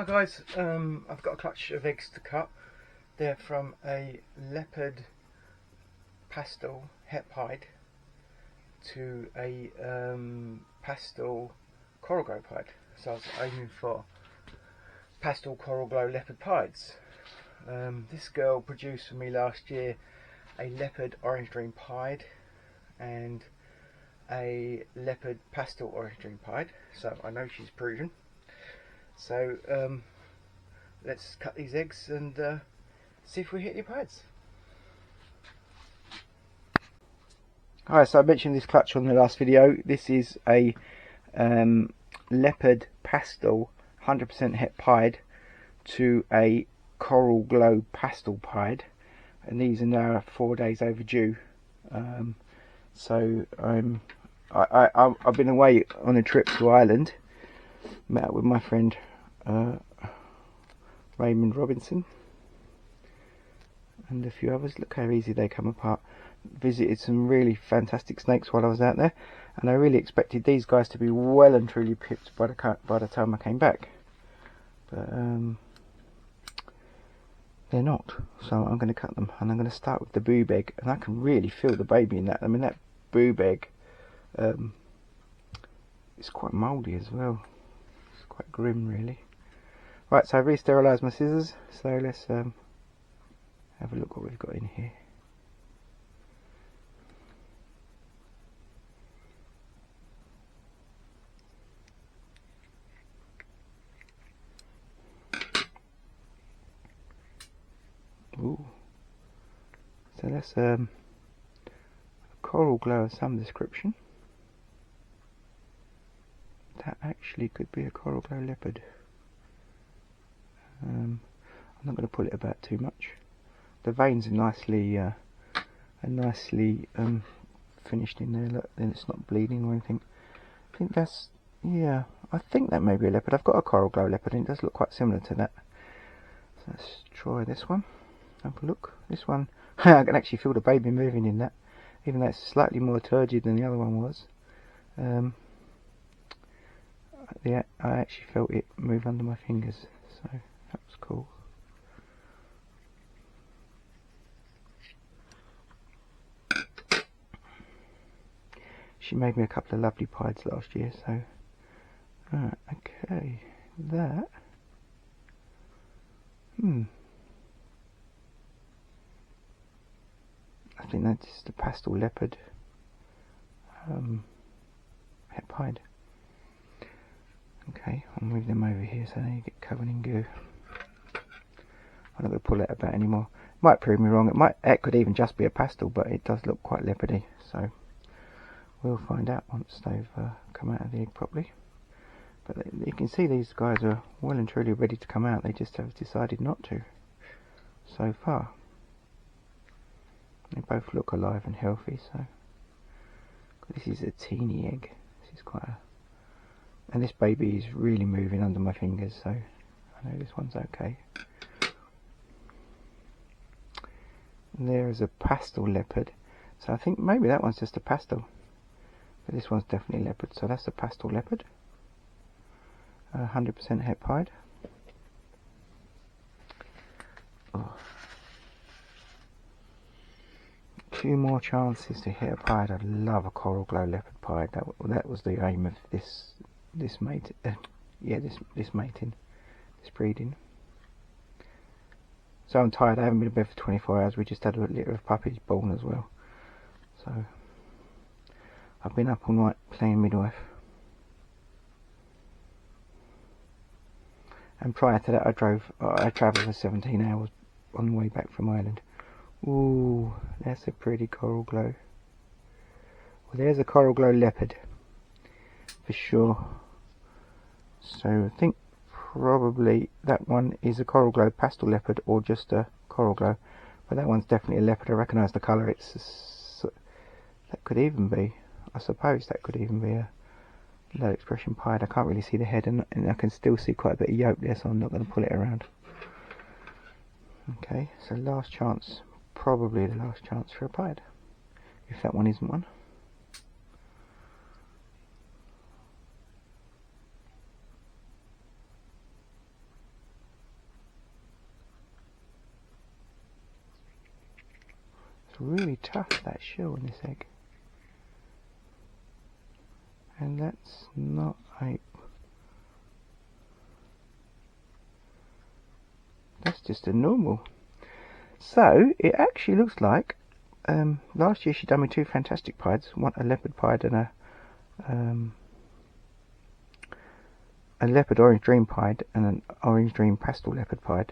Hi guys, I've got a clutch of eggs to cut. They're from a Leopard Pastel het pied to a Pastel Coral Glow pied. So I was aiming for Pastel Coral Glow Leopard pieds. This girl produced for me last year a Leopard Orange Dream pied and a Leopard Pastel Orange Dream pied, so I know she's proven. So let's cut these eggs and see if we hit your pieds. Alright, so I mentioned this clutch on the last video. This is a Leopard Pastel 100% het pied to a Coral Glow Pastel pied, and these are now 4 days overdue. So I've been away on a trip to Ireland, met up with my friend Raymond Robinson and a few others. Look how easy they come apart. Visited some really fantastic snakes while I was out there, and I really expected these guys to be well and truly pipped by the time I came back, but they're not. So I'm going to cut them, and I'm going to start with the boob egg, and I can really feel the baby in that. I mean, that boob egg is quite mouldy as well. It's quite grim, really. Right, so I've re-sterilised my scissors, so let's have a look what we've got in here. Ooh. So that's a Coral Glow of some description. That actually could be a Coral Glow Leopard. I'm not going to pull it about too much. The veins are nicely finished in there. Look, then it's not bleeding or anything. I think that's, yeah, I think that may be a leopard. I've got a Coral Glow Leopard and it does look quite similar to that. So let's try this one. Have a look. This one, I can actually feel the baby moving in that, even though it's slightly more turgid than the other one was. Yeah, I actually felt it move under my fingers, so that was cool. She made me a couple of lovely pieds last year, so okay, that I think that's the Pastel Leopard het pied. Okay, I'll move them over here so they get covered in goo. I'm not going to pull that about anymore. Might prove me wrong. It could even just be a pastel, but it does look quite leopardy. So we'll find out once they've come out of the egg properly. But you can see these guys are well and truly ready to come out. They just have decided not to so far. They both look alive and healthy. So this is a teeny egg. This is quite a, and this baby is really moving under my fingers, so I know this one's okay. And there is a Pastel Leopard, so I think maybe that one's just a pastel, but this one's definitely leopard, so that's a Pastel Leopard, 100% het pied. Oh. 2 more chances to hit a pied. I'd love a Coral Glow Leopard pied. That was the aim of this mating, this mating, this breeding. So I'm tired. I haven't been in bed for 24 hours. We just had a litter of puppies born as well. So I've been up all night playing midwife. And prior to that, I travelled for 17 hours on the way back from Ireland. Ooh, that's a pretty Coral Glow. Well, there's a Coral Glow Leopard for sure. So I think probably that one is a Coral Glow Pastel Leopard or just a Coral Glow, but that one's definitely a leopard. I recognise the colour. That could even be, I suppose that could even be a low expression pied. I can't really see the head, and I can still see quite a bit of yolk there, so I'm not going to pull it around. Okay, so last chance, probably the last chance for a pied, if that one isn't one. It's really tough, that shell on this egg. And that's not ape. That's just a normal. So it actually looks like last year she done me two fantastic pieds, one a leopard pied and a leopard orange dream pied and an orange dream pastel leopard pied.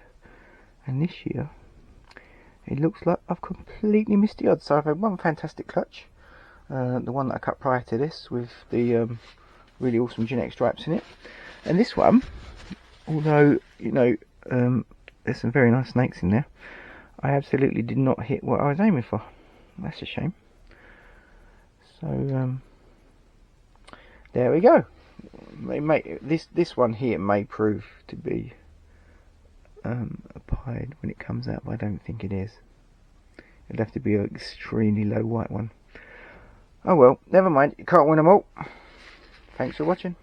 And this year it looks like I've completely missed the odds. So I've had one fantastic clutch, the one that I cut prior to this with the really awesome genetic stripes in it, and this one, although you know there's some very nice snakes in there, I absolutely did not hit what I was aiming for. That's a shame. So there we go. This one here may prove to be a pied when it comes out, but I don't think it is. It'll have to be an extremely low white one. Oh well, never mind, you can't win them all. Thanks for watching.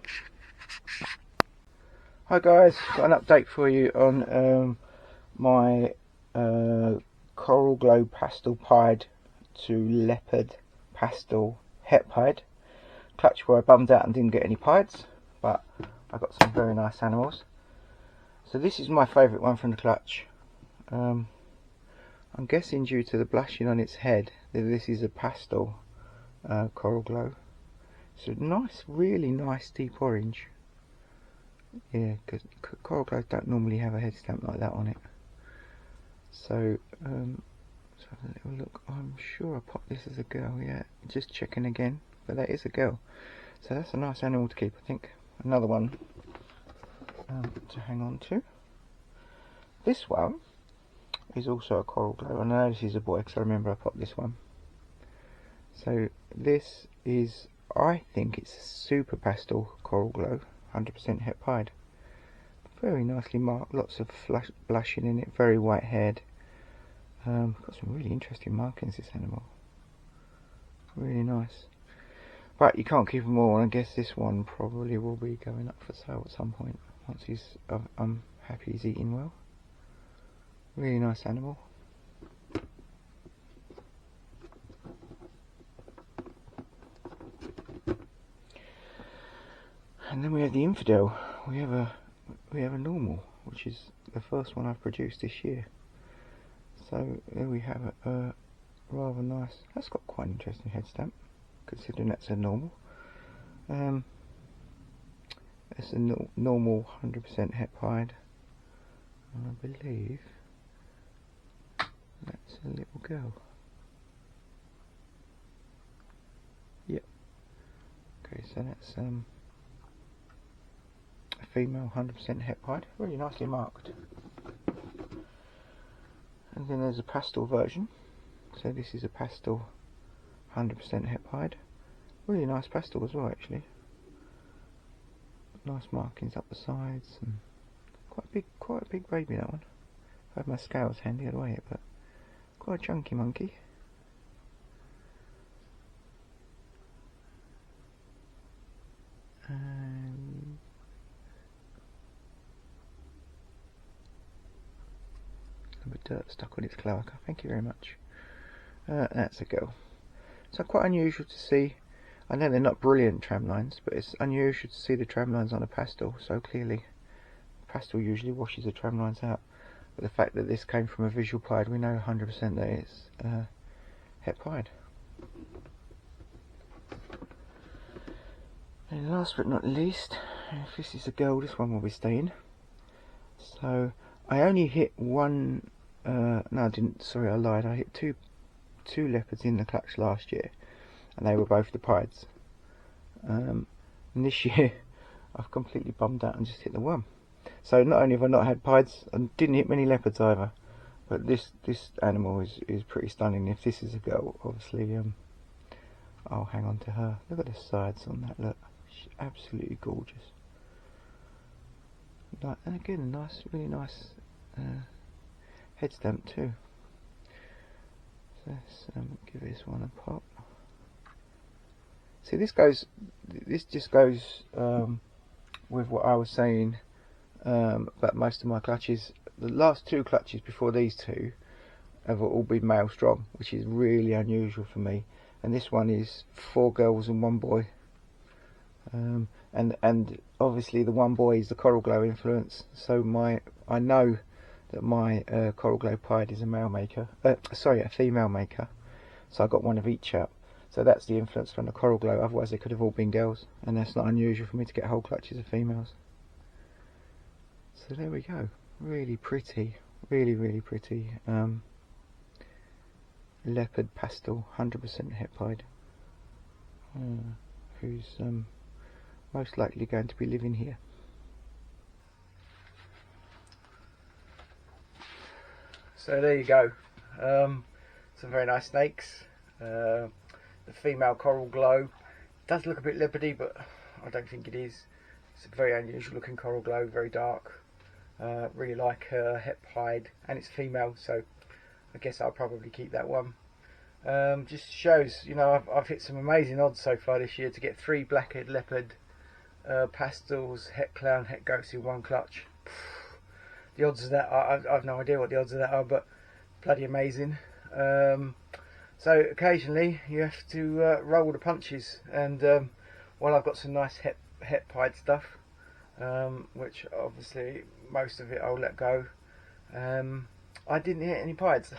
Hi guys, got an update for you on my Coral Glow Pastel Pied to Leopard Pastel Het Pied. Clutch where I bummed out and didn't get any pieds, but I got some very nice animals. So this is my favourite one from the clutch. I'm guessing due to the blushing on its head that this is a pastel Coral Glow. So nice, really nice deep orange. Yeah, because Coral Glows don't normally have a head stamp like that on it. So let's have a little look. I'm sure I popped this as a girl. Yeah, just checking again, but that is a girl. So that's a nice animal to keep, I think. Another one to hang on to. This one is also a Coral Glow, and I know this is a boy because I remember I popped this one. So this is, I think it's a super pastel Coral Glow, 100% Het Pied. Very nicely marked, lots of blushing in it, very white haired. Got some really interesting markings, this animal. Really nice. But you can't keep them all, and I guess this one probably will be going up for sale at some point once I'm happy he's eating well. Really nice animal. And then we have the infidel. We have a normal, which is the first one I've produced this year. So there we have a rather nice. That's got quite an interesting head stamp, considering that's a normal. It's a normal 100% Het Pied, and I believe that's a little girl. Yep. Okay, so that's a female 100% Het Pied, really nicely marked. And then there's a pastel version. So this is a pastel 100% Het Pied. Really nice pastel as well, actually. Nice markings up the sides, and quite a big baby, that one. I have my scales handy, I'd weigh it, but quite a chunky monkey. And a bit of dirt stuck on its cloaca. Thank you very much. That's a girl. So quite unusual to see. I know they're not brilliant tram lines, but it's unusual to see the tram lines on a pastel so clearly. Pastel usually washes the tram lines out, but the fact that this came from a visual pied, we know 100% that it's Het Pied. And last but not least, if this is a girl, this one will be staying. So I only hit one. No, I didn't. Sorry, I lied. I hit two leopards in the clutch last year, and they were both the pieds. And this year I've completely bummed out and just hit the one. So not only have I not had pieds, I didn't hit many leopards either, but this animal is pretty stunning. If this is a girl, obviously I'll hang on to her. Look at the sides on that, look, she's absolutely gorgeous. And again, a nice, really nice head stamp too. So let's give this one a pop. See, this just goes with what I was saying about most of my clutches. The last two clutches before these two, have all been male strong, which is really unusual for me. And this one is 4 girls and 1 boy. And obviously the 1 boy is the coral glow influence. So I know that my coral glow pied is a male maker. Sorry, a female maker. So I got 1 of each out. So that's the influence from the coral glow. Otherwise they could have all been girls, and that's not unusual for me to get whole clutches of females. So there we go. Really pretty, really pretty. Leopard pastel, 100% het pied. Who's most likely going to be living here. So there you go. Some very nice snakes. The female coral glow does look a bit leopardy, but I don't think it is. It's a very unusual looking coral glow, very dark. Really like her het pied, and it's female, so I guess I'll probably keep that one. Just shows, you know, I've hit some amazing odds so far this year to get 3 black-head leopard pastels, het clown, het ghost in 1 clutch. The odds of that are, I've no idea what the odds of that are, but bloody amazing. So occasionally you have to roll the punches, and while I've got some nice het pied stuff, which obviously most of it I'll let go, I didn't hit any pieds.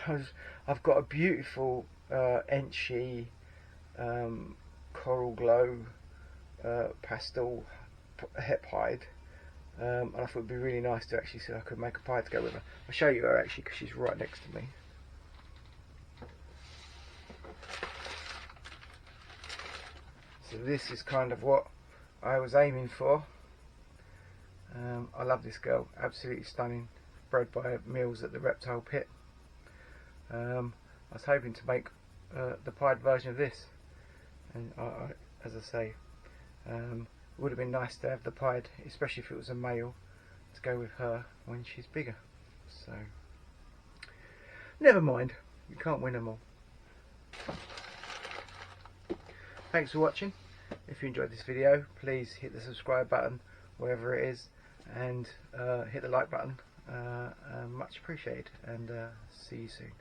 I've got a beautiful Enchy coral glow pastel het pied, and I thought it would be really nice to actually see if I could make a pied to go with her. I'll show you her actually, because she's right next to me. So this is kind of what I was aiming for. I love this girl, absolutely stunning, bred by Mills at the Reptile Pit. I was hoping to make the pied version of this, and as I say, it would have been nice to have the pied, especially if it was a male, to go with her when she's bigger. So never mind, you can't win them all. Thanks for watching. If you enjoyed this video, please hit the subscribe button wherever it is, and hit the like button. Much appreciated, and see you soon.